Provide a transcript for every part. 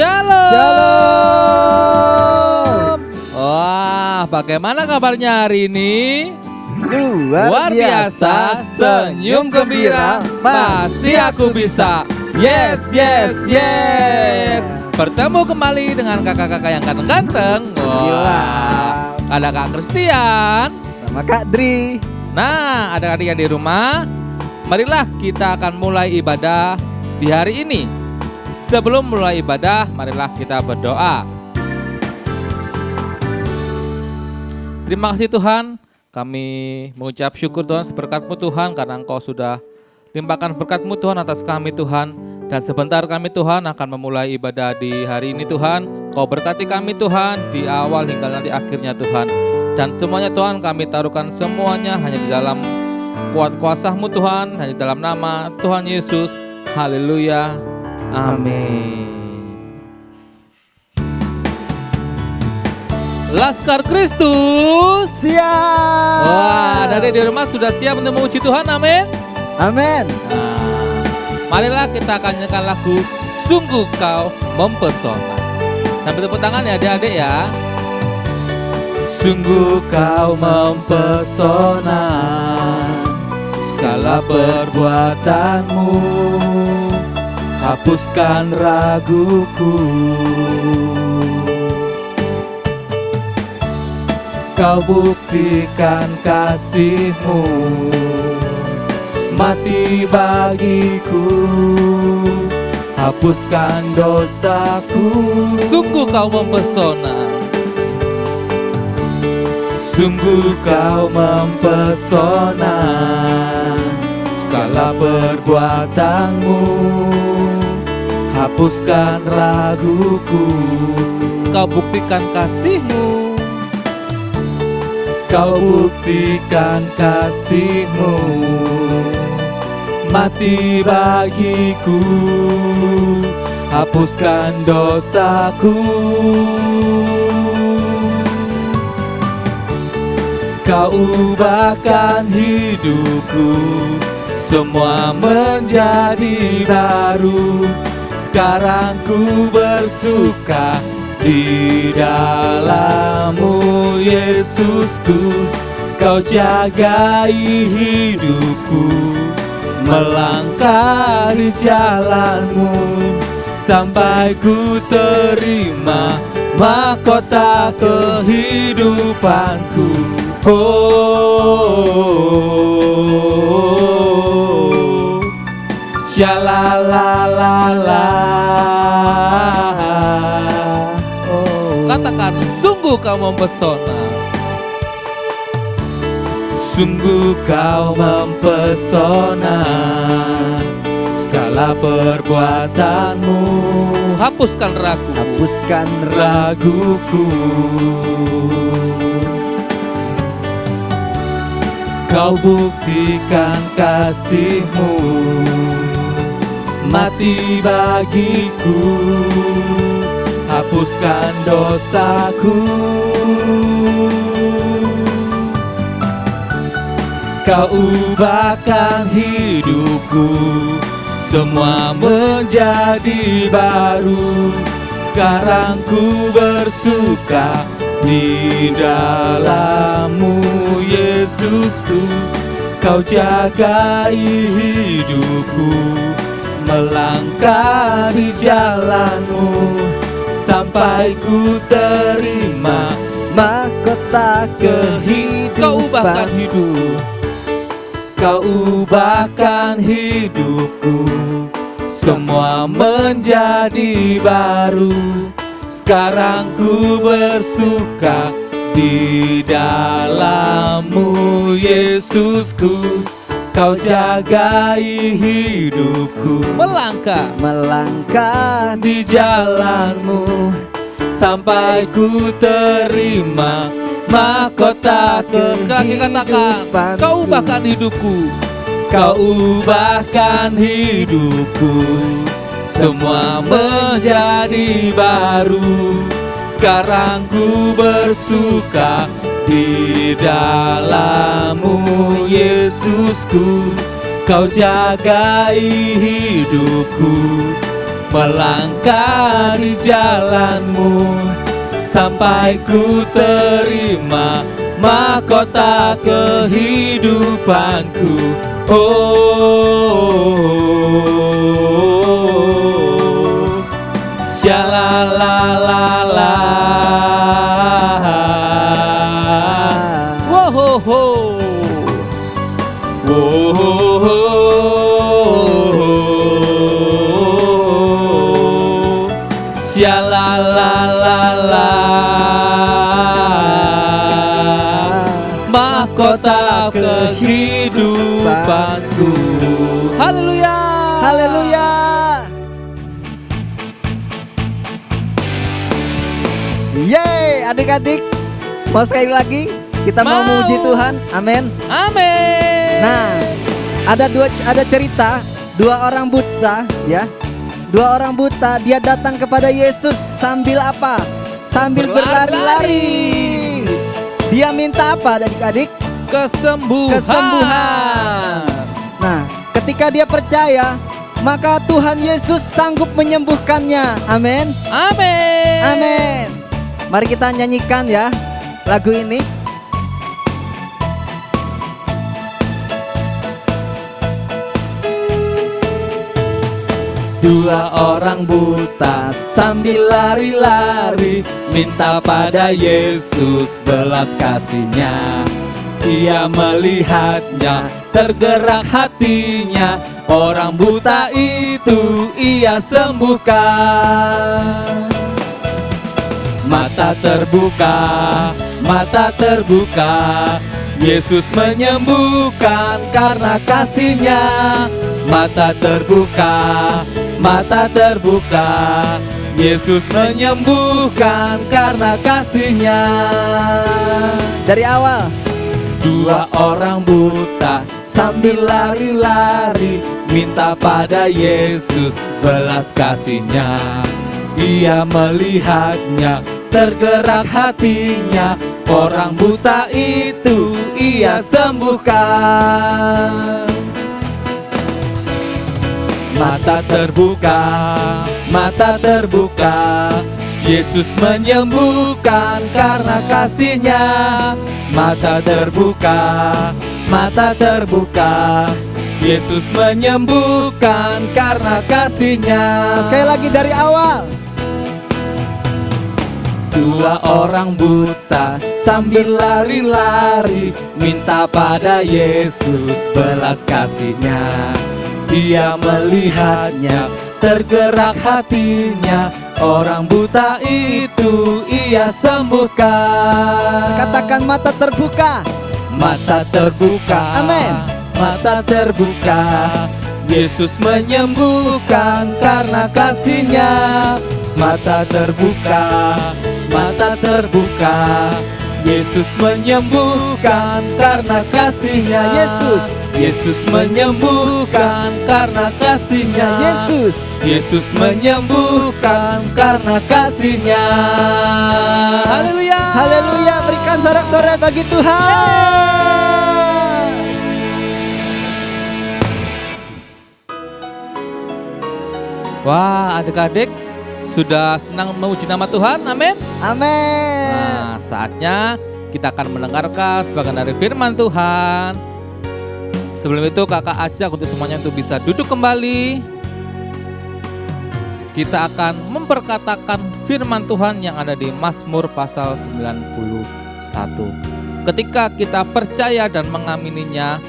Shalom. Shalom. Wah, bagaimana kabarnya hari ini? Luar biasa, senyum gembira, pasti aku bisa. Yes, yes, yes. Bertemu kembali dengan kakak-kakak yang ganteng-ganteng. Wah, ada Kak Christian Sama Kak Dri. Nah, adik-adik yang di rumah, marilah kita akan mulai ibadah di hari ini. Sebelum mulai ibadah, marilah kita berdoa. Terima kasih Tuhan, kami mengucap syukur Tuhan seberkat-Mu Tuhan, karena Engkau sudah limpahkan berkat-Mu Tuhan atas kami Tuhan. Dan sebentar kami Tuhan akan memulai ibadah di hari ini Tuhan. Kau berkati kami Tuhan di awal hingga nanti akhirnya Tuhan. Dan semuanya Tuhan kami taruhkan semuanya hanya di dalam kuat kuasa-Mu Tuhan, hanya dalam nama Tuhan Yesus. Haleluya. Amin. Laskar Kristus Siap. Wah, dari di rumah sudah siap untuk memuji Tuhan, amin. Amin. Marilah kita akan nyanyikan lagu Sungguh Kau Mempesona. Sambil tepuk tangan ya adik-adik ya. Sungguh Kau mempesona, segala perbuatanmu hapuskan raguku. Kau buktikan kasih-Mu, mati bagiku, hapuskan dosaku. Sungguh Kau mempesona, sungguh Kau mempesona, segala perbuatanmu hapuskan raguku. Kau buktikan kasih-Mu, Kau buktikan kasih-Mu, mati bagiku, hapuskan dosaku. Kau ubahkan hidupku, semua menjadi baru. Sekarang ku bersuka di dalam-Mu, Yesusku. Kau jagai hidupku, melangkah di jalan-Mu, sampai ku terima mahkota kehidupanku. Oh, syalalala. Katakan, sungguh Kau mempesona, sungguh Kau mempesona, segala perbuatanmu hapuskan ragu, Hapuskan raguku. Kau buktikan kasih-Mu, mati bagiku, hapuskan dosaku. Kau ubahkan hidupku, semua menjadi baru. Sekarang ku bersuka di dalam-Mu, Yesusku. Kau jagai hidupku, melangkah di jalan-Mu, sampai ku terima mahkota kehidupan. Kau ubahkan hidup, Kau ubahkan hidupku, semua menjadi baru. Sekarang ku bersuka di dalam-Mu, Yesusku. Kau jagai hidupku, melangkah di jalan-Mu, sampai ku terima mahkota kehidupan. Kau ubahkan hidupku, Kau ubahkan hidupku, semua menjadi baru. Sekarang ku bersuka di dalam-Mu, Yesusku. Kau jagai hidupku, melangkah di jalanmu sampai ku terima mahkota kehidupanku. Oh, syalalala. Wohoho. Wohoho. Syalalala. Mahkota kehidupanku. Haleluya. Haleluya. Yeay, adik-adik. Mau sekali lagi kita mau memuji Tuhan. Amin. Amin. Nah, ada cerita dua orang buta ya. Dua orang buta dia datang kepada Yesus sambil apa? Sambil berlari-lari. Dia minta apa adik-adik? Kesembuhan. Nah, ketika dia percaya, maka Tuhan Yesus sanggup menyembuhkannya. Amin. Amin. Amin. Mari kita nyanyikan ya lagu ini. Dua orang buta sambil lari-lari minta pada Yesus belas kasih-Nya. Ia melihatnya, tergerak hatinya. Orang buta itu ia sembuhkan. Mata terbuka, Yesus menyembuhkan karena kasih-Nya. Mata terbuka, Yesus menyembuhkan karena kasih-Nya. Dari awal. Dua orang buta sambil lari-lari minta pada Yesus belas kasih-Nya. Ia melihatnya, tergerak hatinya. Orang buta itu ia sembuhkan. Mata terbuka, Yesus menyembuhkan karena kasih-Nya. Mata terbuka, Yesus menyembuhkan karena kasih-Nya. Sekali lagi dari awal. Dua orang buta sambil lari-lari minta pada Yesus belas kasih-Nya. Dia melihatnya, tergerak hatinya. Orang buta itu ia sembuhkan. Katakan mata terbuka. Mata terbuka. Amin. Mata terbuka, Yesus menyembuhkan karena kasih-Nya. Mata terbuka, Yesus menyembuhkan karena kasih-Nya. Yesus menyembuhkan karena kasih-Nya. Yesus menyembuhkan karena kasih-Nya. Haleluya. Haleluya, berikan sorak-sorai bagi Tuhan. Wah, adik-adik sudah senang memuji nama Tuhan. Amin. Amin. Nah, saatnya kita akan mendengarkan sebagian dari firman Tuhan. Sebelum itu kakak ajak untuk semuanya untuk bisa duduk kembali. Kita akan memperkatakan firman Tuhan yang ada di Mazmur pasal 91. Ketika kita percaya dan mengamininya,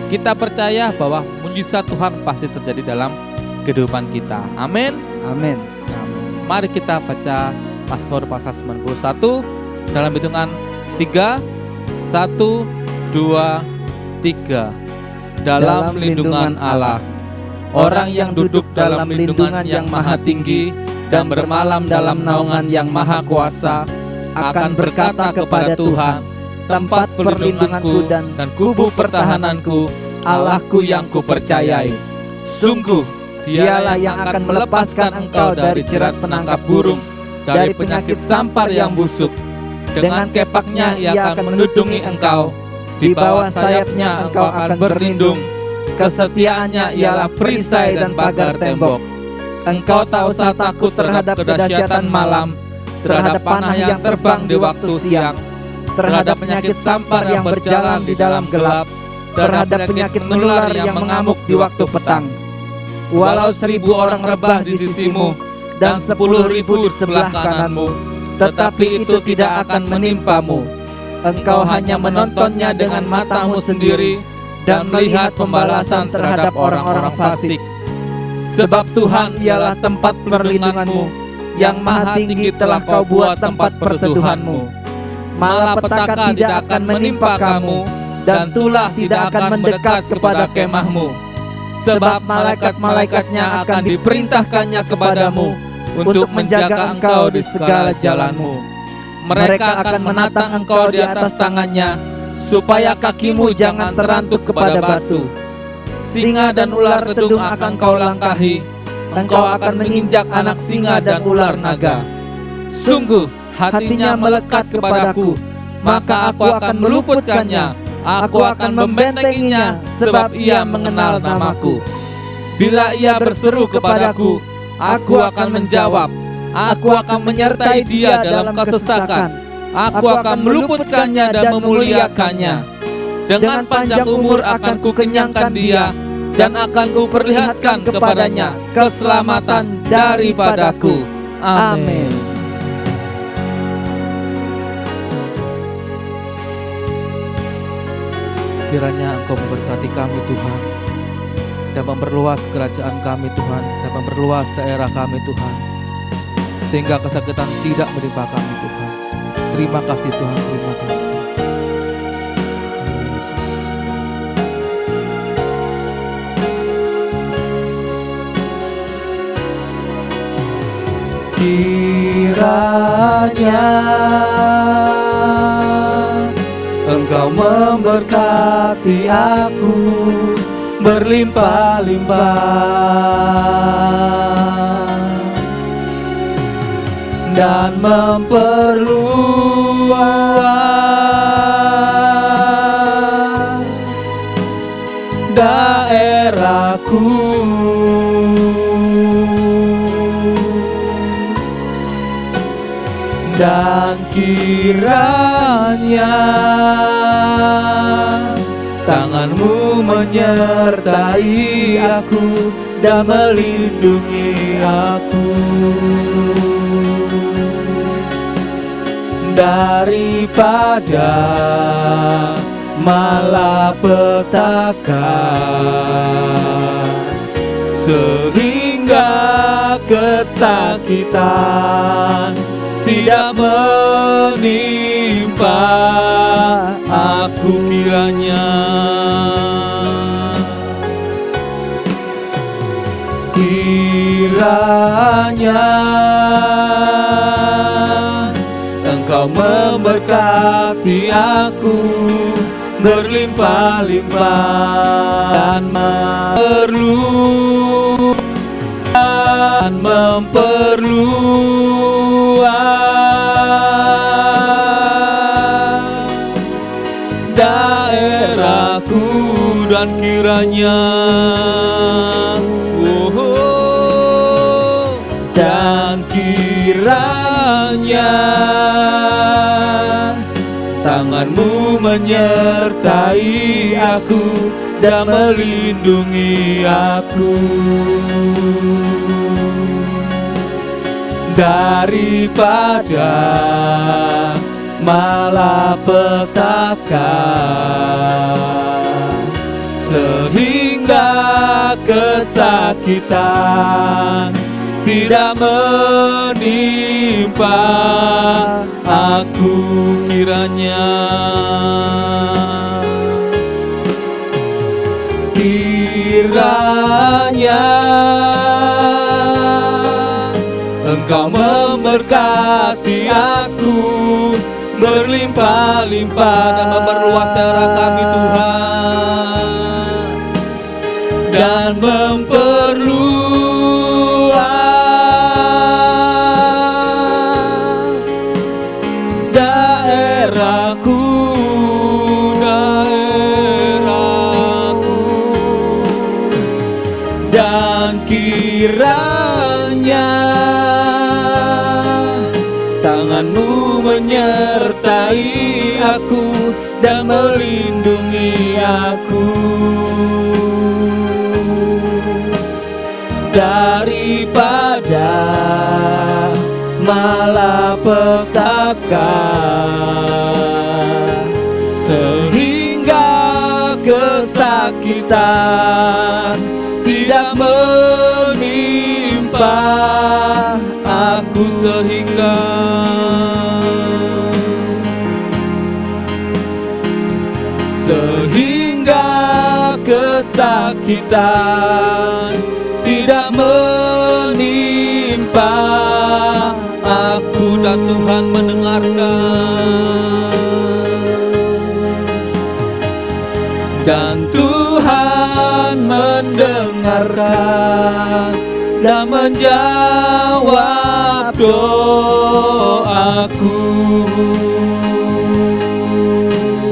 kita percaya bahwa mujizat Tuhan pasti terjadi dalam kehidupan kita. Amin. Amin. Mari kita baca Mazmur pasal 91 dalam hitungan 3, 1, 2, 3. Dalam lindungan Allah. Orang yang duduk dalam lindungan yang maha tinggi dan bermalam dalam naungan yang maha kuasa akan berkata kepada Tuhan, tempat perlindunganku dan kubu pertahananku, Allahku yang kupercayai. Sungguh, Dialah yang akan melepaskan engkau dari jerat penangkap burung, dari penyakit sampar yang busuk. Dengan kepaknya ia akan menudungi engkau, di bawah sayapnya engkau akan berlindung. Kesetiaannya ialah perisai dan pagar tembok. Engkau tak usah takut terhadap kedahsyatan malam, terhadap panah yang terbang di waktu siang, terhadap penyakit sampar yang berjalan di dalam gelap, terhadap penyakit menular yang mengamuk di waktu petang. Walau 1000 orang rebah di sisimu dan 10.000 di sebelah kananmu, tetapi itu tidak akan menimpamu. Engkau hanya menontonnya dengan matamu sendiri dan melihat pembalasan terhadap orang-orang fasik. Sebab Tuhan ialah tempat perlindunganmu, yang maha tinggi telah kau buat tempat perteduhanmu. Malapetaka tidak akan menimpa kamu, dan tulah tidak akan mendekat kepada kemahmu. Sebab malaikat-malaikatnya akan diperintahkannya kepadamu untuk menjaga engkau di segala jalanmu. Mereka akan menatang engkau di atas tangannya, supaya kakimu jangan terantuk kepada batu. Singa dan ular tedung akan kau langkahi, engkau akan menginjak anak singa dan ular naga. Sungguh hatinya melekat kepadaku, maka aku akan meluputkannya. Aku akan membentenginya, sebab ia mengenal namaku. Bila ia berseru kepadaku, aku akan menjawab. Aku akan menyertai dia dalam kesesakan. Aku akan meluputkannya dan memuliakannya. Dengan panjang umur akan kukenyangkan dia, dan akan kuperlihatkan kepadanya keselamatan daripadaku. Amin. Kiranya Engkau memberkati kami Tuhan, dan memperluas kerajaan kami Tuhan, dan memperluas daerah kami Tuhan, sehingga kesakitan tidak menimpa kami Tuhan. Terima kasih Tuhan, terima kasih. Kiranya Engkau memberkati aku berlimpah-limpah dan memperluas daerahku, dan kiranya tangan-Mu menyertai aku dan melindungi aku daripada malapetaka, sehingga kesakitan tidak menimpa aku. Kiranya Engkau memberkati aku berlimpah-limpah dan memperluas daerahku, dan kiranya dan kiranya tangan-Mu menyertai aku dan melindungi aku daripada malapetaka, sehingga kesakitan tidak menimpa aku. Kiranya Engkau memberkati aku berlimpah-limpah dan memperluas daerah kami Tuhan, dan memperluas daerahku, dan kiranya menyertai aku dan melindungi aku daripada malapetaka, sehingga kesakitan tidak menimpa aku, sehingga kesakitan tidak menimpa aku, dan Tuhan mendengarkan, dan Tuhan mendengarkan dan menjawab doaku.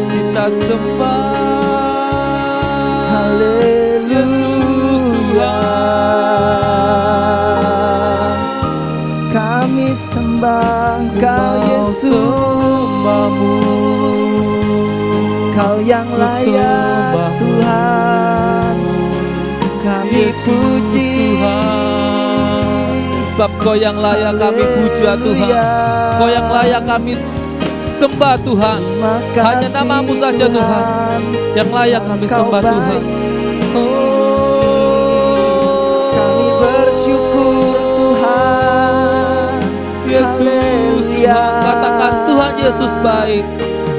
Kita sembah Haleluya. Kami sembah Kau Yesus, Kau yang layak Tuhan. Kami puji Tuhan, sebab Kau yang layak kami puja Tuhan, Kau yang layak kami sembah Tuhan. Hanya nama-Mu saja Tuhan yang layak kami sembah Tuhan. Kami bersyukur Tuhan. Yesus, Tuhan, katakan Tuhan Yesus baik,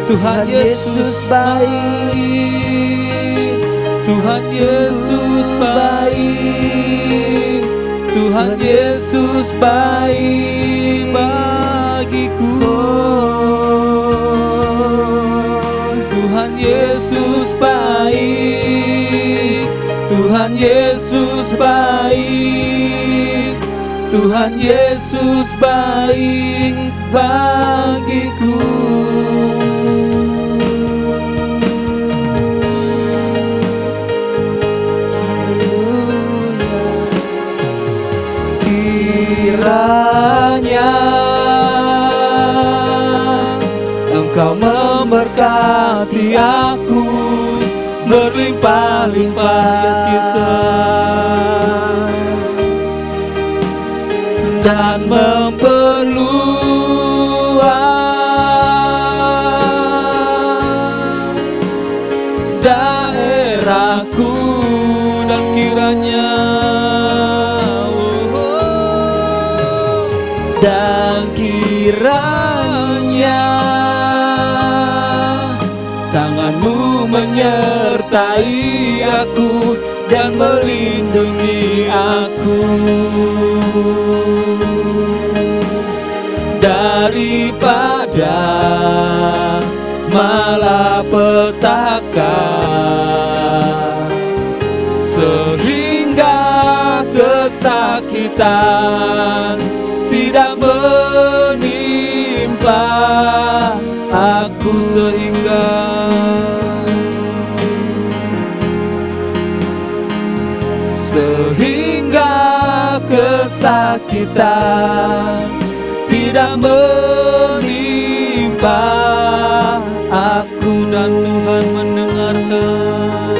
Tuhan Yesus baik, Tuhan Yesus baik, Tuhan Yesus baik bagiku. Tuhan Yesus baik, Tuhan Yesus baik, Tuhan Yesus baik bagiku. Kiranya Engkau memberkati aku berlimpah-limpah, Yesus, dan memperluas daerahku, dan kiranya tangan-Mu menyertai aku dan melindungi aku daripada malapetaka, sehingga kesakitan tidak menimpa aku, sehingga kesakitan tidak menimpa aku, dan Tuhan mendengarkan,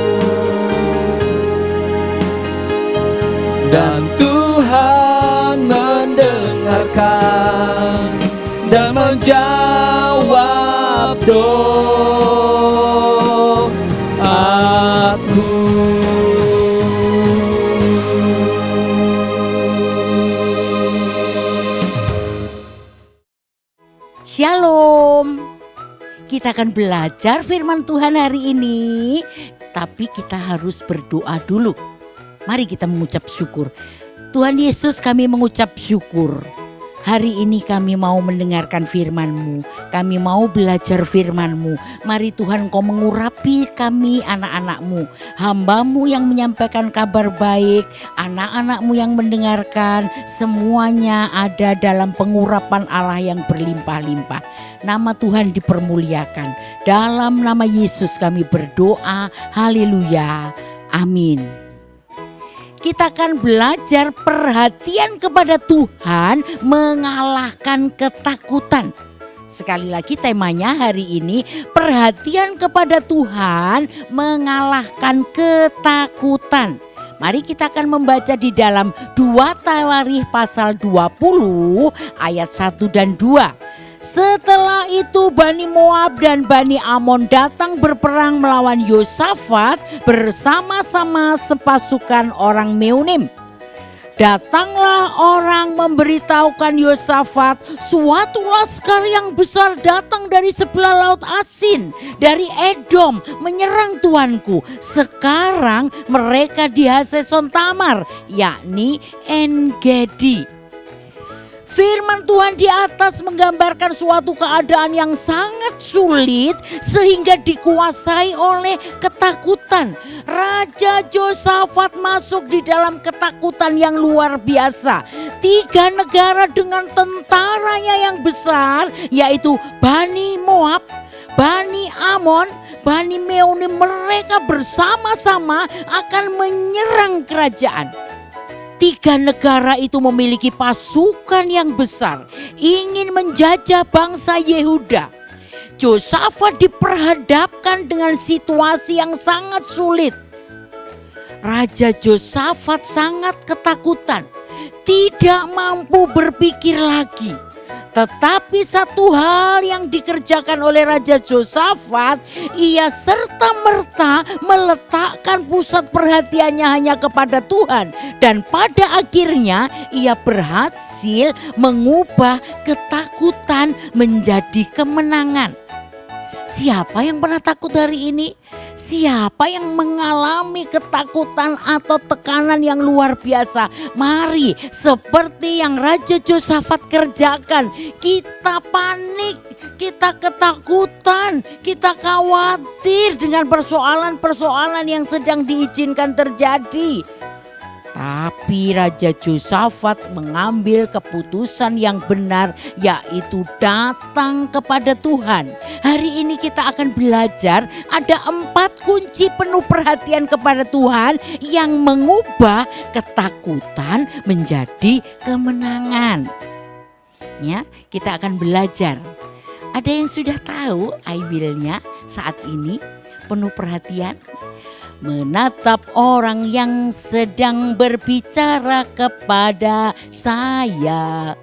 dan Tuhan mendengarkan dan menjawab doaku. Shalom. Kita akan belajar firman Tuhan hari ini, tapi kita harus berdoa dulu. Mari kita mengucap syukur. Tuhan Yesus, kami mengucap syukur. Hari ini kami mau mendengarkan firman-Mu. Kami mau belajar firman-Mu. Mari Tuhan Kau mengurapi kami anak-anak-Mu. Hamba-Mu yang menyampaikan kabar baik. Anak-anak-Mu yang mendengarkan. Semuanya ada dalam pengurapan Allah yang berlimpah-limpah. Nama Tuhan dipermuliakan. Dalam nama Yesus kami berdoa. Haleluya. Amin. Kita akan belajar perhatian kepada Tuhan mengalahkan ketakutan. Sekali lagi temanya hari ini, perhatian kepada Tuhan mengalahkan ketakutan. Mari kita akan membaca di dalam 2 Tawarikh pasal 20 ayat 1 dan 2. Setelah itu Bani Moab dan Bani Amon datang berperang melawan Yosafat bersama-sama sepasukan orang Meunim. Datanglah orang memberitahukan Yosafat, suatu laskar yang besar datang dari sebelah laut Asin, dari Edom, menyerang tuanku. Sekarang mereka di Haseson Tamar, yakni En-Gedi. Firman Tuhan di atas menggambarkan suatu keadaan yang sangat sulit sehingga dikuasai oleh ketakutan. Raja Yosafat masuk di dalam ketakutan yang luar biasa. 3 negara dengan tentaranya yang besar, yaitu Bani Moab, Bani Amon, Bani Meunim, mereka bersama-sama akan menyerang kerajaan. 3 negara itu memiliki pasukan yang besar, ingin menjajah bangsa Yehuda. Yosafat diperhadapkan dengan situasi yang sangat sulit. Raja Yosafat sangat ketakutan, tidak mampu berpikir lagi. Tetapi satu hal yang dikerjakan oleh Raja Yosafat, ia serta-merta meletakkan pusat perhatiannya hanya kepada Tuhan. Dan pada akhirnya ia berhasil mengubah ketakutan menjadi kemenangan. Siapa yang pernah takut hari ini? Siapa yang mengalami ketakutan atau tekanan yang luar biasa? Mari seperti yang Raja Yosafat kerjakan. Kita panik, kita ketakutan, kita khawatir dengan persoalan-persoalan yang sedang diizinkan terjadi. Tapi Raja Yosafat mengambil keputusan yang benar, yaitu datang kepada Tuhan. Hari ini kita akan belajar ada 4 kunci penuh perhatian kepada Tuhan yang mengubah ketakutan menjadi kemenangan. Ya, kita akan belajar. Ada yang sudah tahu I will-nya saat ini penuh perhatian? Menatap orang yang sedang berbicara kepada saya,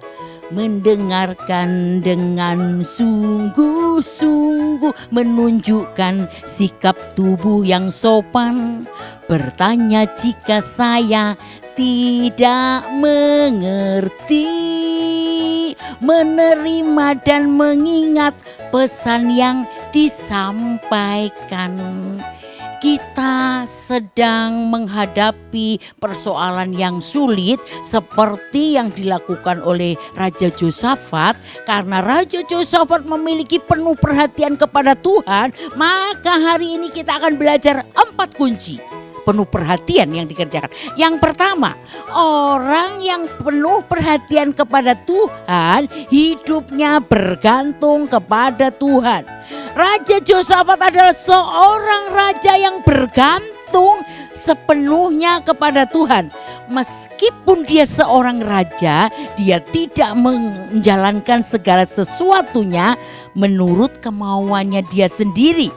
mendengarkan dengan sungguh-sungguh, menunjukkan sikap tubuh yang sopan, bertanya jika saya tidak mengerti, menerima dan mengingat pesan yang disampaikan. Kita sedang menghadapi persoalan yang sulit seperti yang dilakukan oleh Raja Yosafat. Karena Raja Yosafat memiliki penuh perhatian kepada Tuhan, maka hari ini kita akan belajar 4 kunci penuh perhatian yang dikerjakan. Yang pertama, orang yang penuh perhatian kepada Tuhan, hidupnya bergantung kepada Tuhan. Raja Yosafat adalah seorang raja yang bergantung sepenuhnya kepada Tuhan. Meskipun dia seorang raja, dia tidak menjalankan segala sesuatunya menurut kemauannya dia sendiri.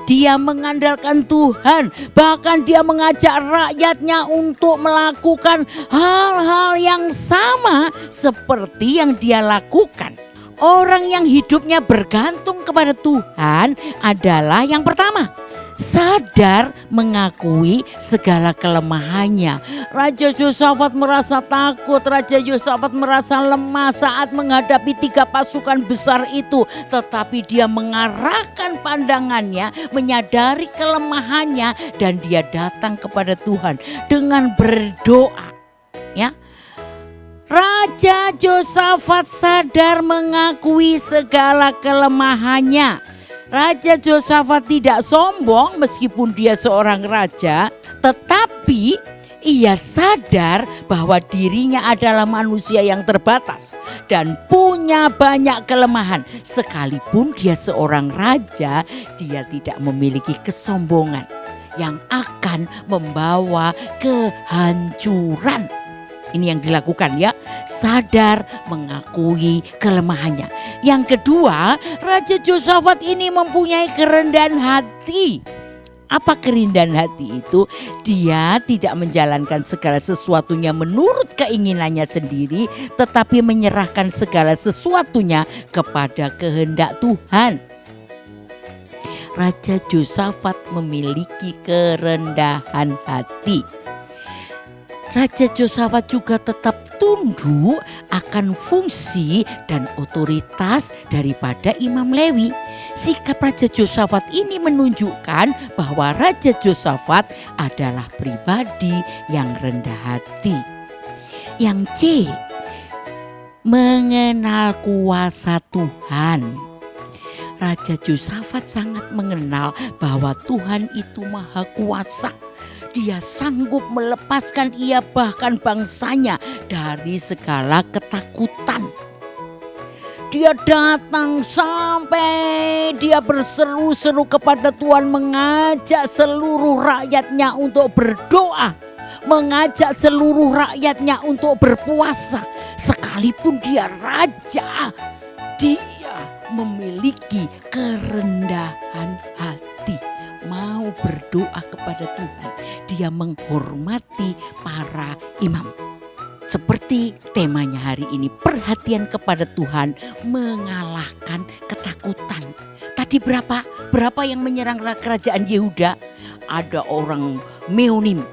Dia mengandalkan Tuhan, bahkan dia mengajak rakyatnya untuk melakukan hal-hal yang sama seperti yang dia lakukan. Orang yang hidupnya bergantung kepada Tuhan adalah yang pertama, sadar mengakui segala kelemahannya. Raja Yosafat merasa takut, Raja Yosafat merasa lemah saat menghadapi 3 pasukan besar itu. Tetapi dia mengarahkan pandangannya, menyadari kelemahannya, dan dia datang kepada Tuhan dengan berdoa. Ya, Raja Yosafat sadar mengakui segala kelemahannya. Raja Yosafat tidak sombong meskipun dia seorang raja, tetapi ia sadar bahwa dirinya adalah manusia yang terbatas dan punya banyak kelemahan. Sekalipun dia seorang raja, dia tidak memiliki kesombongan yang akan membawa kehancuran. Ini yang dilakukan ya, sadar mengakui kelemahannya. Yang kedua, Raja Yosafat ini mempunyai kerendahan hati. Apa kerendahan hati itu? Dia tidak menjalankan segala sesuatunya menurut keinginannya sendiri, tetapi menyerahkan segala sesuatunya kepada kehendak Tuhan. Raja Yosafat memiliki kerendahan hati. Raja Yosafat juga tetap tunduk akan fungsi dan otoritas daripada Imam Lewi. Sikap Raja Yosafat ini menunjukkan bahwa Raja Yosafat adalah pribadi yang rendah hati. Yang C, mengenal kuasa Tuhan. Raja Yosafat sangat mengenal bahwa Tuhan itu maha kuasa. Dia sanggup melepaskan ia bahkan bangsanya dari segala ketakutan. Dia datang sampai dia berseru-seru kepada Tuhan, mengajak seluruh rakyatnya untuk berdoa, mengajak seluruh rakyatnya untuk berpuasa. Sekalipun dia raja, dia memiliki kerendahan hati, mau berdoa kepada Tuhan. Dia menghormati para imam. Seperti temanya hari ini, perhatian kepada Tuhan mengalahkan ketakutan. Tadi berapa yang menyerang kerajaan Yehuda? Ada orang Meonim,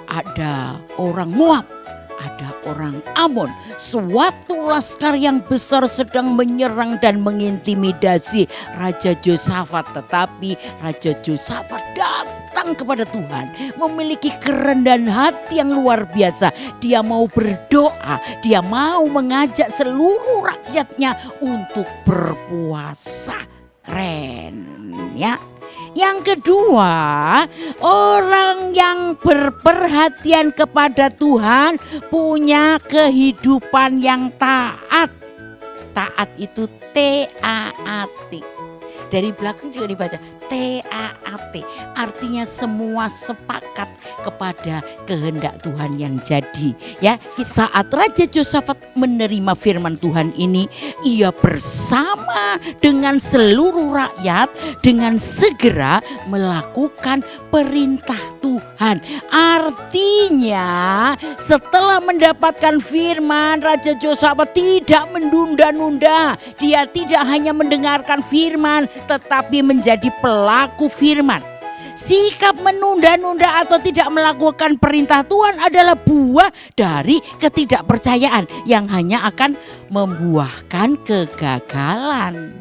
ada orang Moab, ada orang Amon. Suatu laskar yang besar sedang menyerang dan mengintimidasi Raja Yosafat. Tetapi Raja Yosafat datang kepada Tuhan, memiliki kerendahan hati yang luar biasa. Dia mau berdoa, dia mau mengajak seluruh rakyatnya untuk berpuasa. Keren ya. Yang kedua, orang yang berperhatian kepada Tuhan punya kehidupan yang taat. Taat itu T-A-A-T. Dari belakang juga dibaca T-A-A-T. Artinya semua sepakat kepada kehendak Tuhan yang jadi. Ya, saat Raja Yosafat menerima firman Tuhan ini, ia bersama dengan seluruh rakyat dengan segera melakukan perintah Tuhan. Artinya setelah mendapatkan firman, Raja Yosafat tidak menunda-nunda. Dia tidak hanya mendengarkan firman, tetapi menjadi pelaku firman. Sikap menunda-nunda atau tidak melakukan perintah Tuhan adalah buah dari ketidakpercayaan yang hanya akan membuahkan kegagalan.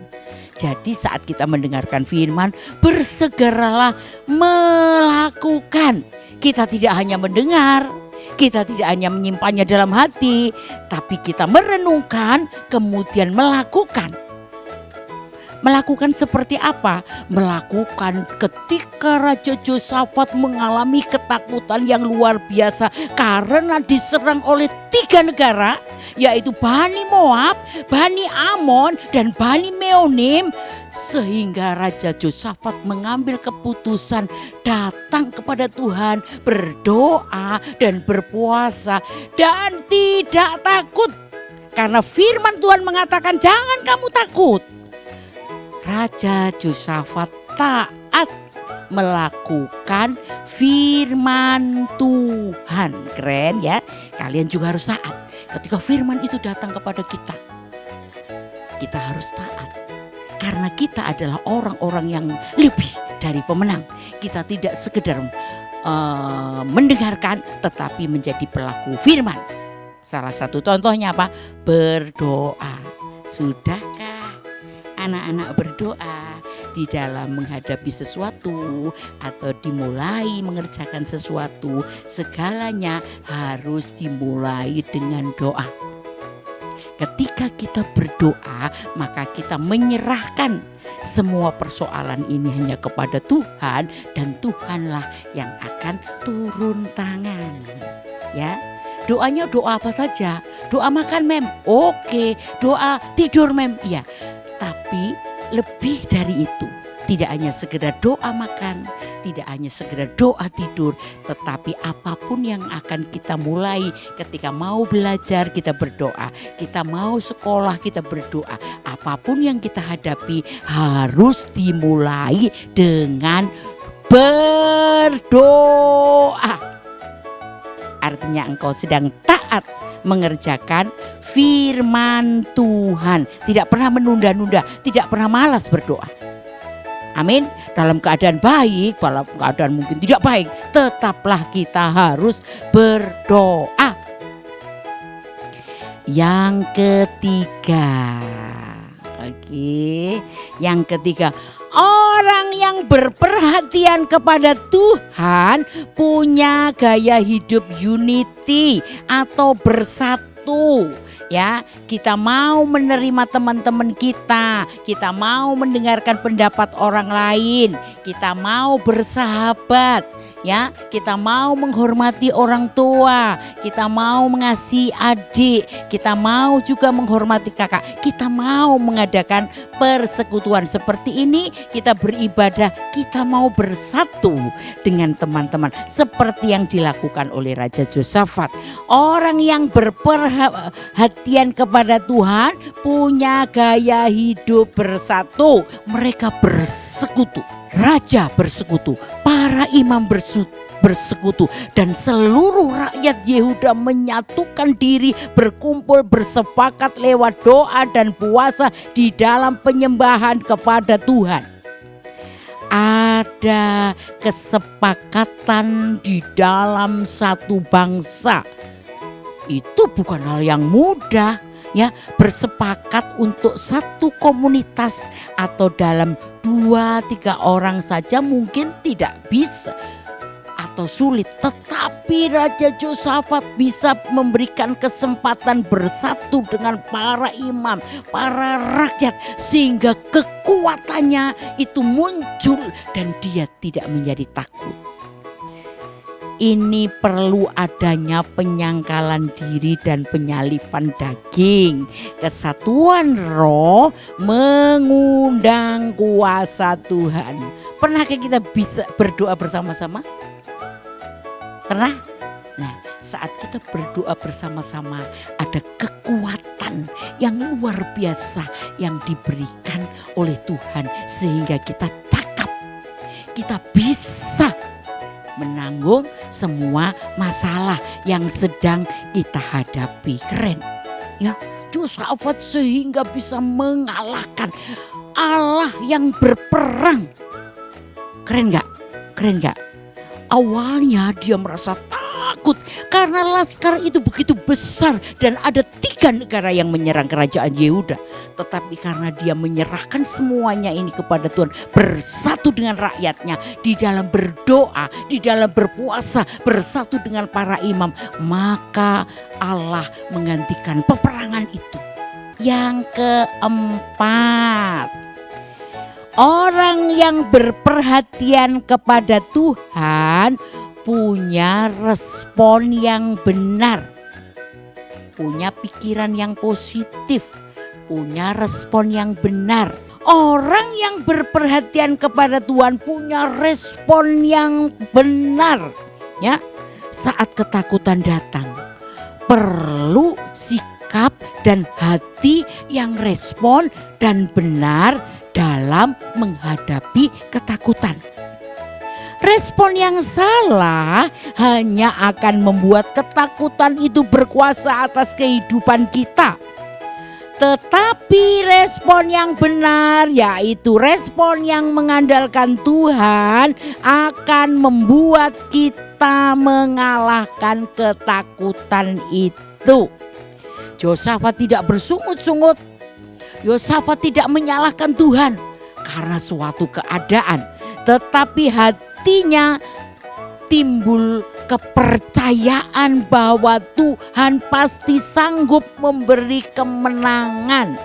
Jadi saat kita mendengarkan firman, bersegeralah melakukan. Kita tidak hanya mendengar, kita tidak hanya menyimpannya dalam hati, tapi kita merenungkan kemudian melakukan. Melakukan seperti apa? Melakukan ketika Raja Yosafat mengalami ketakutan yang luar biasa karena diserang oleh 3 negara, yaitu Bani Moab, Bani Amon, dan Bani Meonim. Sehingga Raja Yosafat mengambil keputusan datang kepada Tuhan, berdoa dan berpuasa dan tidak takut. Karena firman Tuhan mengatakan jangan kamu takut. Raja Yosafat taat melakukan firman Tuhan. Keren ya. Kalian juga harus taat. Ketika firman itu datang kepada kita, kita harus taat. Karena kita adalah orang-orang yang lebih dari pemenang. Kita tidak sekedar mendengarkan, tetapi menjadi pelaku firman. Salah satu contohnya apa? Berdoa. Sudahkah anak-anak berdoa di dalam menghadapi sesuatu atau dimulai mengerjakan sesuatu? Segalanya harus dimulai dengan doa. Ketika kita berdoa, maka kita menyerahkan semua persoalan ini hanya kepada Tuhan, dan Tuhanlah yang akan turun tangan. Ya. Doanya doa apa saja? Doa makan mem, oke. Doa tidur mem, iya. Tapi lebih dari itu, Tidak hanya sekedar doa makan, tidak hanya sekedar doa tidur, tetapi apapun yang akan kita mulai ketika mau belajar kita berdoa, kita mau sekolah kita berdoa, apapun yang kita hadapi harus dimulai dengan berdoa. Artinya engkau sedang taat mengerjakan firman Tuhan, tidak pernah menunda-nunda, tidak pernah malas berdoa. Amin. Dalam keadaan baik, dalam keadaan mungkin tidak baik, tetaplah kita harus berdoa. Yang ketiga, yang ketiga, orang yang berperhatian kepada Tuhan punya gaya hidup unity atau bersatu. Ya, kita mau menerima teman-teman kita mau mendengarkan pendapat orang lain, kita mau bersahabat, ya, kita mau menghormati orang tua, kita mau mengasihi adik, kita mau juga menghormati kakak, kita mau mengadakan persekutuan seperti ini, kita beribadah, kita mau bersatu dengan teman-teman seperti yang dilakukan oleh Raja Yosafat. Orang yang berperhatian kepada Tuhan punya gaya hidup bersatu. Mereka bersekutu, raja bersekutu, para imam bersekutu, dan seluruh rakyat Yehuda menyatukan diri, berkumpul bersepakat lewat doa dan puasa di dalam penyembahan kepada Tuhan. Ada kesepakatan di dalam satu bangsa. Itu bukan hal yang mudah, ya, bersepakat untuk satu komunitas atau dalam 2-3 orang saja mungkin tidak bisa atau sulit, tetapi Raja Yosafat bisa memberikan kesempatan bersatu dengan para imam, para rakyat, sehingga kekuatannya itu muncul dan dia tidak menjadi takut. Ini perlu adanya penyangkalan diri dan penyalipan daging. Kesatuan roh mengundang kuasa Tuhan. Pernahkah kita bisa berdoa bersama-sama? Pernah? Nah, saat kita berdoa bersama-sama ada kekuatan yang luar biasa yang diberikan oleh Tuhan sehingga kita cakap. Kita bisa menanggung semua masalah yang sedang kita hadapi. Keren, ya. Yosafat sehingga bisa mengalahkan Allah yang berperang. Keren gak? Keren gak? Awalnya dia merasa takut karena laskar itu begitu besar dan ada 3 negara yang menyerang kerajaan Yehuda. Tetapi karena dia menyerahkan semuanya ini kepada Tuhan, bersatu dengan rakyatnya, di dalam berdoa, di dalam berpuasa, bersatu dengan para imam, maka Allah menggantikan peperangan itu. Yang keempat, orang yang berperhatian kepada Tuhan punya respon yang benar, punya pikiran yang positif, punya respon yang benar. Orang yang berperhatian kepada Tuhan punya respon yang benar, ya. Saat ketakutan datang, perlu sikap dan hati yang respon dan benar dalam menghadapi ketakutan. Respon yang salah hanya akan membuat ketakutan itu berkuasa atas kehidupan kita. Tetapi respon yang benar, yaitu respon yang mengandalkan Tuhan, akan membuat kita mengalahkan ketakutan itu. Yosafat tidak bersungut-sungut. Yosafat tidak menyalahkan Tuhan karena suatu keadaan, tetapi hatinya timbul kepercayaan bahwa Tuhan pasti sanggup memberi kemenangan.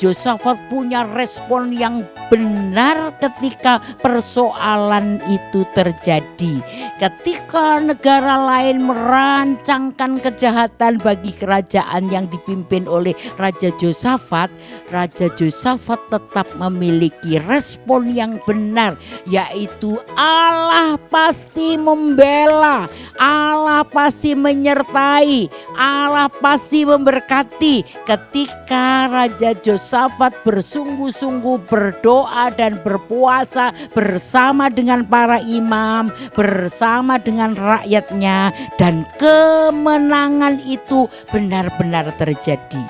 Yosafat punya respon yang benar ketika persoalan itu terjadi. Ketika negara lain merancangkan kejahatan bagi kerajaan yang dipimpin oleh Raja Yosafat, Raja Yosafat tetap memiliki respon yang benar, yaitu Allah pasti membela, Allah pasti menyertai, Allah pasti memberkati. Ketika Raja Yosafat bersungguh-sungguh berdoa dan berpuasa bersama dengan para imam, bersama dengan rakyatnya, dan kemenangan itu benar-benar terjadi.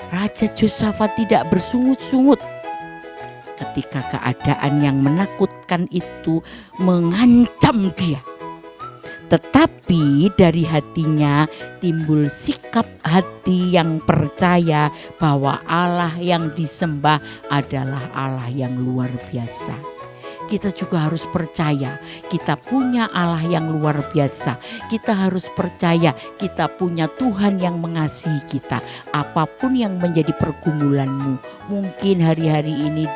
Raja Yosafat tidak bersungut-sungut ketika keadaan yang menakutkan itu mengancam dia. Tetapi dari hatinya timbul sikap hati yang percaya bahwa Allah yang disembah adalah Allah yang luar biasa. Kita juga harus percaya kita punya Allah yang luar biasa. Kita harus percaya kita punya Tuhan yang mengasihi kita. Apapun yang menjadi pergumulanmu, mungkin hari-hari ini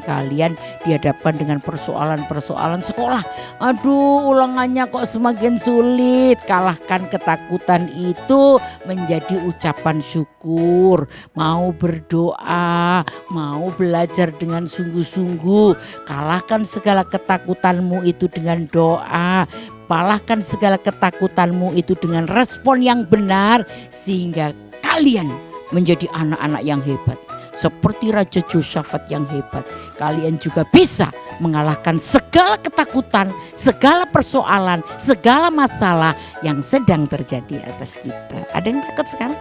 kalian dihadapkan dengan persoalan-persoalan sekolah. Aduh, ulangannya kok semakin sulit. Kalahkan ketakutan itu menjadi ucapan syukur. Mau berdoa, mau belajar dengan sungguh-sungguh. Kalahkan segala ketakutanmu itu dengan doa. Kalahkan segala ketakutanmu itu dengan respon yang benar, sehingga kalian menjadi anak-anak yang hebat. Seperti Raja Yosafat yang hebat, kalian juga bisa mengalahkan segala ketakutan, segala persoalan, segala masalah yang sedang terjadi atas kita. Ada yang takut sekarang?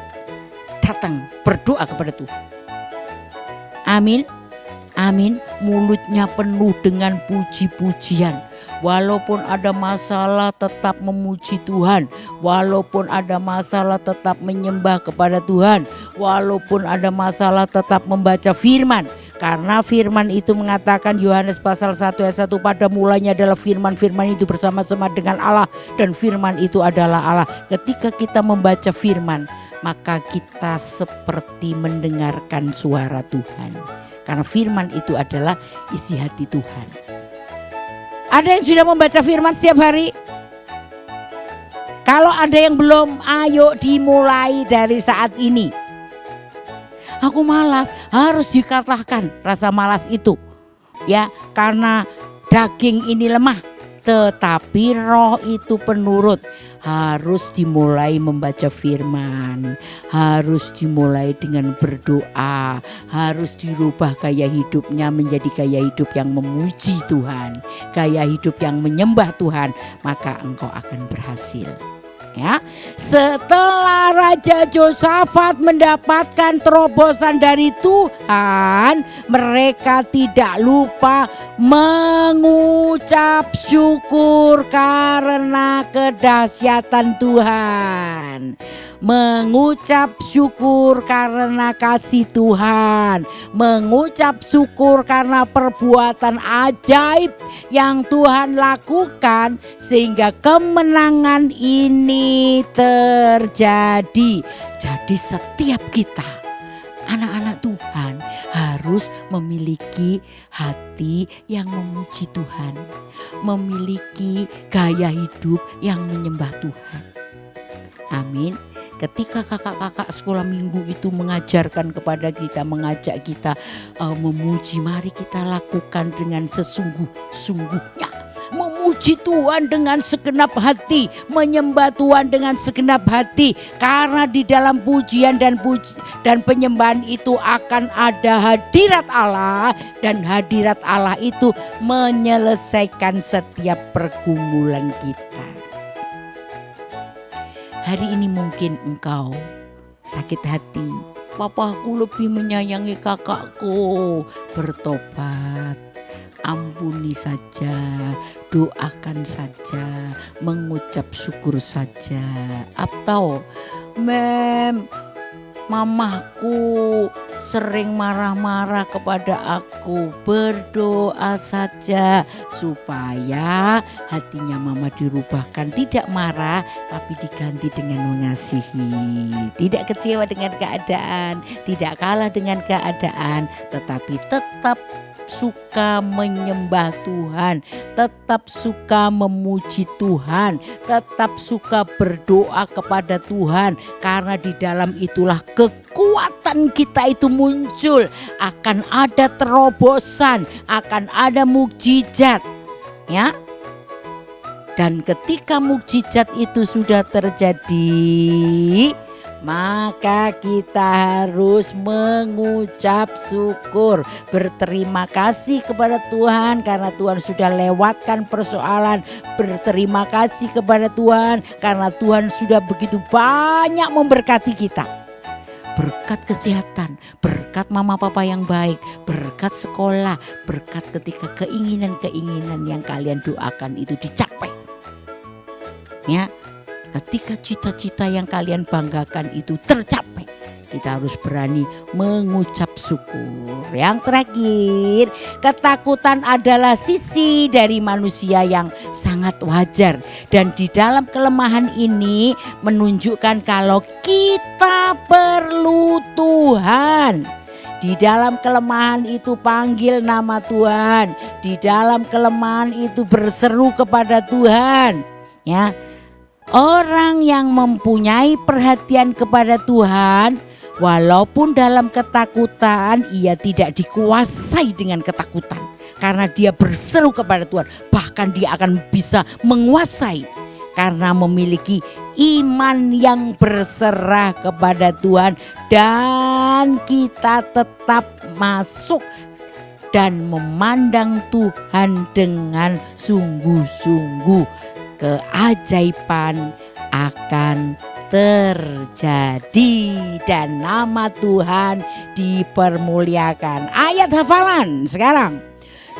Datang berdoa kepada Tuhan. Amin. Amin. Mulutnya penuh dengan puji-pujian. Walaupun ada masalah tetap memuji Tuhan. Walaupun ada masalah tetap menyembah kepada Tuhan. Walaupun ada masalah tetap membaca firman. Karena firman itu mengatakan, Yohanes pasal 1 ayat 1, pada mulanya adalah firman. Firman itu bersama-sama dengan Allah, dan firman itu adalah Allah. Ketika kita membaca firman, maka kita seperti mendengarkan suara Tuhan. Karena firman itu adalah isi hati Tuhan. Ada yang sudah membaca firman setiap hari? Kalau ada yang belum, ayo dimulai dari saat ini. Aku malas, harus dikatakan rasa malas itu. Ya, karena daging ini lemah, tetapi roh itu penurut. Harus dimulai membaca firman, harus dimulai dengan berdoa, harus dirubah gaya hidupnya menjadi gaya hidup yang memuji Tuhan, gaya hidup yang menyembah Tuhan, maka engkau akan berhasil. Ya, setelah Raja Yosafat mendapatkan terobosan dari Tuhan, mereka tidak lupa mengucap syukur karena kedahsyatan Tuhan. Mengucap syukur karena kasih Tuhan, mengucap syukur karena perbuatan ajaib yang Tuhan lakukan, sehingga kemenangan ini terjadi. Jadi setiap kita, anak-anak Tuhan, harus memiliki hati yang memuji Tuhan, memiliki gaya hidup yang menyembah Tuhan. Amin. Ketika kakak-kakak sekolah minggu itu mengajarkan kepada kita, mengajak kita memuji, mari kita lakukan dengan sesungguh-sungguhnya. Memuji Tuhan dengan segenap hati, menyembah Tuhan dengan segenap hati. Karena di dalam pujian dan penyembahan itu akan ada hadirat Allah, dan hadirat Allah itu menyelesaikan setiap pergumulan kita. Hari ini mungkin engkau sakit hati, papaku lebih menyayangi kakakku. Bertobat, ampuni saja, doakan saja, mengucap syukur saja. Atau mamaku sering marah-marah kepada aku, berdoa saja supaya hatinya mama dirubahkan, tidak marah tapi diganti dengan mengasihi, tidak kecewa dengan keadaan, tidak kalah dengan keadaan, tetapi tetap suka menyembah Tuhan, tetap suka memuji Tuhan, tetap suka berdoa kepada Tuhan, karena di dalam itulah kekuatan kita itu muncul. Akan ada terobosan, akan ada mukjizat, ya. Dan ketika mukjizat itu sudah terjadi, maka kita harus mengucap syukur, berterima kasih kepada Tuhan karena Tuhan sudah lewatkan persoalan. Berterima kasih kepada Tuhan karena Tuhan sudah begitu banyak memberkati kita. Berkat kesehatan, berkat mama papa yang baik, berkat sekolah, berkat ketika keinginan-keinginan yang kalian doakan itu dicapai. Ya, ketika cita-cita yang kalian banggakan itu tercapai, kita harus berani mengucap syukur. Yang terakhir, ketakutan adalah sisi dari manusia yang sangat wajar. Dan di dalam kelemahan ini menunjukkan kalau kita perlu Tuhan. Di dalam kelemahan itu panggil nama Tuhan. Di dalam kelemahan itu berseru kepada Tuhan. Ya. Orang yang mempunyai perhatian kepada Tuhan, walaupun dalam ketakutan, ia tidak dikuasai dengan ketakutan. Karena dia berseru kepada Tuhan, bahkan dia akan bisa menguasai. Karena memiliki iman yang berserah kepada Tuhan. Dan kita tetap masuk dan memandang Tuhan dengan sungguh-sungguh. Keajaiban akan terjadi dan nama Tuhan dipermuliakan. Ayat hafalan sekarang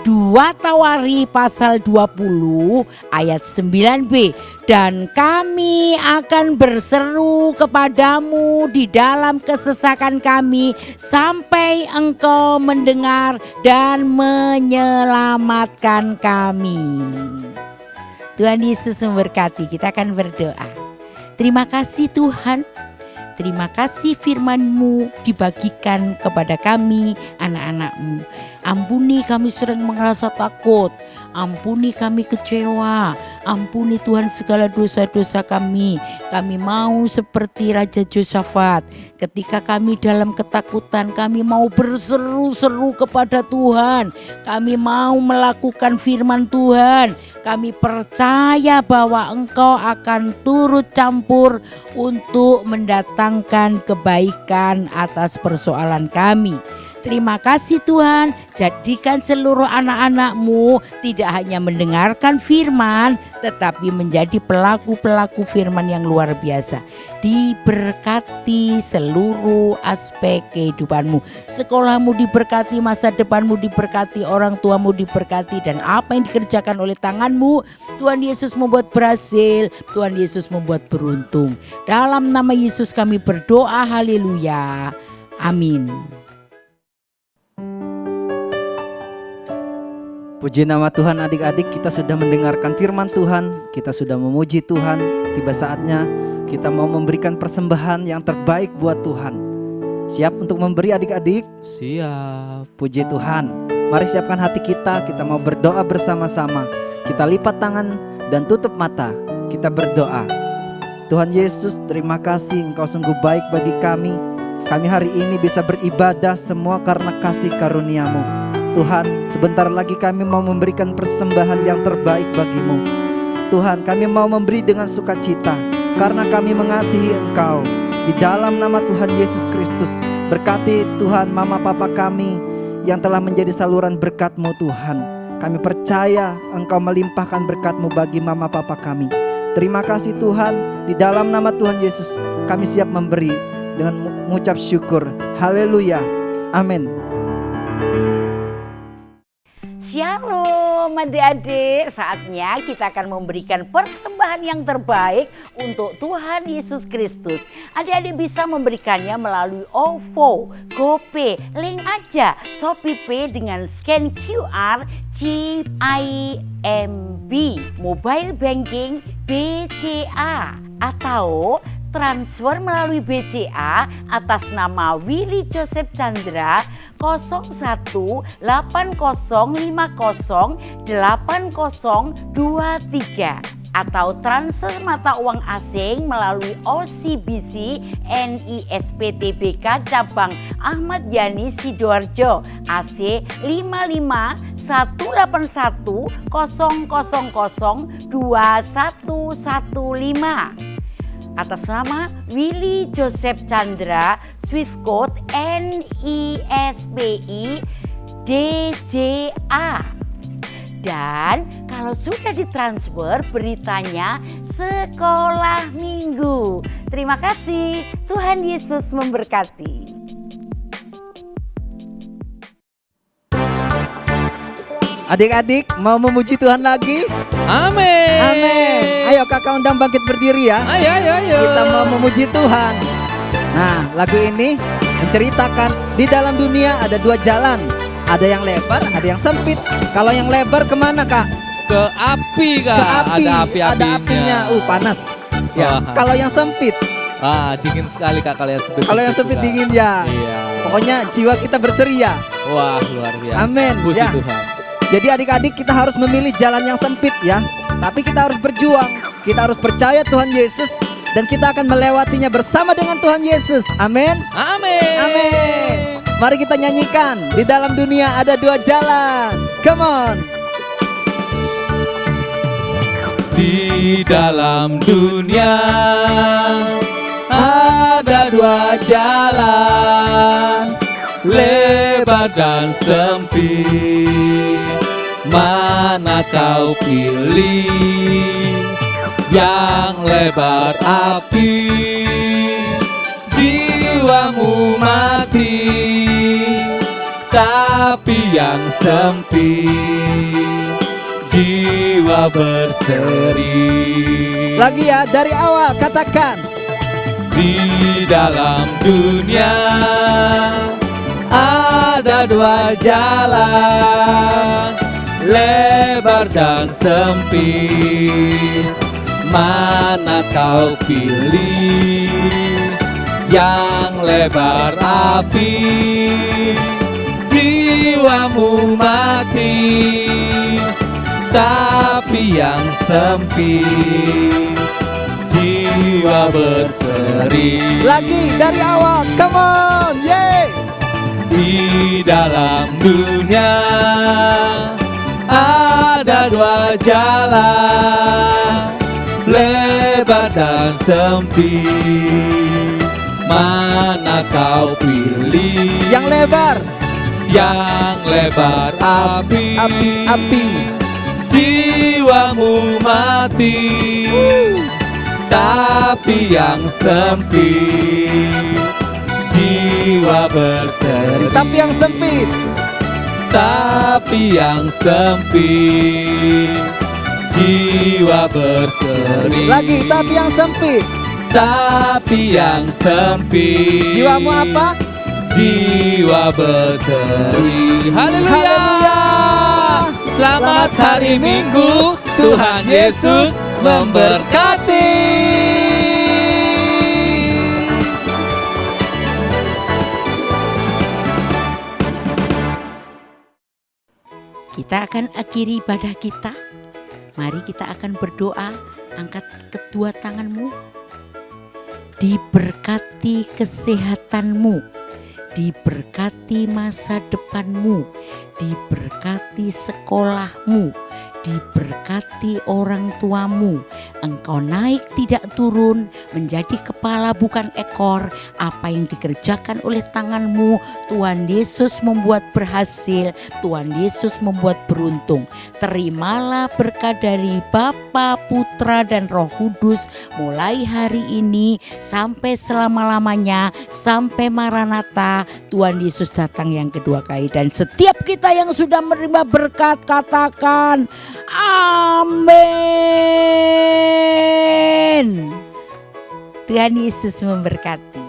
2 Tawari pasal 20 ayat 9b. Dan kami akan berseru kepadamu di dalam kesesakan kami sampai engkau mendengar dan menyelamatkan kami. Tuhan Yesus memberkati. Kita akan berdoa. Terima kasih Tuhan. Terima kasih firman-Mu dibagikan kepada kami anak-anak-Mu. Ampuni kami sering merasa takut. Ampuni kami kecewa. Ampuni Tuhan segala dosa-dosa kami. Kami mau seperti Raja Yosafat. Ketika kami dalam ketakutan, kami mau berseru-seru kepada Tuhan. Kami mau melakukan firman Tuhan. Kami percaya bahwa Engkau akan turut campur untuk mendatangkan kebaikan atas persoalan kami. Terima kasih Tuhan, jadikan seluruh anak-anak-Mu tidak hanya mendengarkan firman, tetapi menjadi pelaku-pelaku firman yang luar biasa. Diberkati seluruh aspek kehidupan-Mu. Sekolah-Mu diberkati, masa depan-Mu diberkati, orang tua-Mu diberkati, dan apa yang dikerjakan oleh tangan-Mu, Tuhan Yesus membuat berhasil, Tuhan Yesus membuat beruntung. Dalam nama Yesus kami berdoa, haleluya, amin. Puji nama Tuhan adik-adik, kita sudah mendengarkan firman Tuhan, kita sudah memuji Tuhan. Tiba saatnya kita mau memberikan persembahan yang terbaik buat Tuhan. Siap untuk memberi adik-adik? Siap. Puji Tuhan. Mari siapkan hati kita mau berdoa bersama-sama. Kita lipat tangan dan tutup mata, kita berdoa. Tuhan Yesus, terima kasih Engkau sungguh baik bagi kami. Kami hari ini bisa beribadah semua karena kasih karunia-Mu. Tuhan, sebentar lagi kami mau memberikan persembahan yang terbaik bagi-Mu. Tuhan, kami mau memberi dengan sukacita karena kami mengasihi Engkau. Di dalam nama Tuhan Yesus Kristus, berkati Tuhan mama papa kami yang telah menjadi saluran berkat-Mu Tuhan. Kami percaya Engkau melimpahkan berkat-Mu bagi mama papa kami. Terima kasih Tuhan, di dalam nama Tuhan Yesus kami siap memberi dengan mengucap syukur. Haleluya, amin. Shalom adik-adik, saatnya kita akan memberikan persembahan yang terbaik untuk Tuhan Yesus Kristus. Adik-adik bisa memberikannya melalui OVO, GoPay, link aja Shopee Pay dengan scan QR CIMB, Mobile Banking BCA, atau transfer melalui BCA atas nama Willy Joseph Chandra 0180508023 atau transfer mata uang asing melalui OCBC NISPTBK cabang Ahmad Yani Sidoarjo AC 551810002115 atas nama Willy Joseph Chandra, Swift Code NISPI DJA. Dan kalau sudah ditransfer, beritanya sekolah minggu. Terima kasih, Tuhan Yesus memberkati. Adik-adik mau memuji Tuhan lagi? Amin. Amin. Ayo kakak undang bangkit berdiri ya. Ayo. Kita mau memuji Tuhan. Nah, lagu ini menceritakan di dalam dunia ada dua jalan. Ada yang lebar, ada yang sempit. Kalau yang lebar kemana kak? Ke api kak. Ke api. Ada api-apinya. Ada apinya. Panas. Ya. Wah. Kalau yang sempit, Dingin sekali kak kalau yang sempit. kalau yang sempit Kak. dingin ya. Iya. Pokoknya jiwa kita berseri ya. Wah, luar biasa. Amin. Puji Ya. Tuhan. Jadi adik-adik kita harus memilih jalan yang sempit ya. Tapi kita harus berjuang. Kita harus percaya Tuhan Yesus. Dan kita akan melewatinya bersama dengan Tuhan Yesus. Amin. Amin. Amin. Mari kita nyanyikan. Di dalam dunia ada dua jalan. Come on. Di dalam dunia ada dua jalan, lebar dan sempit. Mana kau pilih? Yang lebar api, jiwamu mati. Tapi yang sempit, jiwa berseri. Lagi ya dari awal katakan. Di dalam dunia ada dua jalan, lebar dan sempit. Mana kau pilih? Yang lebar api, jiwamu mati. Tapi yang sempit, jiwa berseri. Lagi dari awal. Come on. Yeay. Di dalam dunia ada dua jalan, lebar dan sempit. Mana kau pilih? Yang lebar. Yang lebar api, Api. jiwamu mati. Tapi yang sempit, jiwa berseri. Tapi yang sempit. Tapi yang sempit, jiwa berseri. Lagi tapi yang sempit. Tapi yang sempit, Jiwamu apa? jiwa berseri. Haleluya. Haleluya. Selamat hari Minggu, Tuhan Yesus memberkati. Kita akan akhiri ibadah kita. Mari kita akan berdoa. Angkat kedua tanganmu. Diberkati kesehatanmu, diberkati masa depanmu, diberkati sekolahmu, diberkati orang tuamu. Engkau naik tidak turun, menjadi kepala bukan ekor. Apa yang dikerjakan oleh tanganmu, Tuhan Yesus membuat berhasil, Tuhan Yesus membuat beruntung. Terimalah berkat dari Bapa, Putra dan Roh Kudus mulai hari ini sampai selama-lamanya, sampai Maranatha Tuhan Yesus datang yang kedua kali. Dan setiap kita yang sudah menerima berkat katakan amin. Tuhan Yesus memberkati.